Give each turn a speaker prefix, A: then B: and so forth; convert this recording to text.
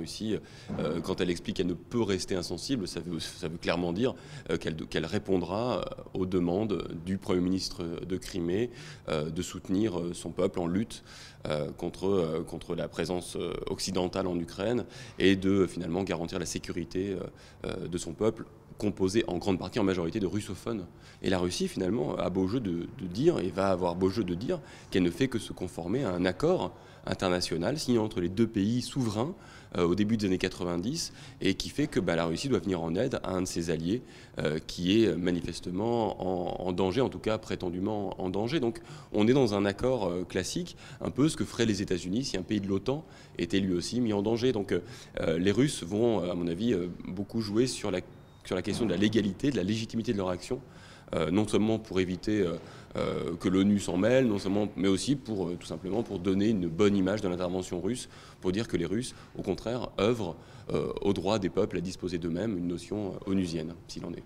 A: Russie, quand elle explique qu'elle ne peut rester insensible, ça veut clairement dire qu'elle répondra aux demandes du Premier ministre de Crimée de soutenir son peuple en lutte contre la présence occidentale en Ukraine et de finalement garantir la sécurité de son peuple, composé en grande partie, en majorité, de russophones. Et la Russie, finalement, a beau jeu de dire, et va avoir beau jeu de dire, qu'elle ne fait que se conformer à un accord international signé entre les deux pays souverains au début des années 90, et qui fait que la Russie doit venir en aide à un de ses alliés qui est manifestement en danger, en tout cas prétendument en danger. Donc on est dans un accord classique, un peu ce que feraient les États-Unis si un pays de l'OTAN était lui aussi mis en danger. Donc les Russes vont, à mon avis, beaucoup jouer sur la question de la légalité, de la légitimité de leur action, non seulement pour éviter que l'ONU s'en mêle, mais aussi tout simplement pour donner une bonne image de l'intervention russe, pour dire que les Russes, au contraire, œuvrent au droit des peuples à disposer d'eux-mêmes, une notion onusienne, s'il en est.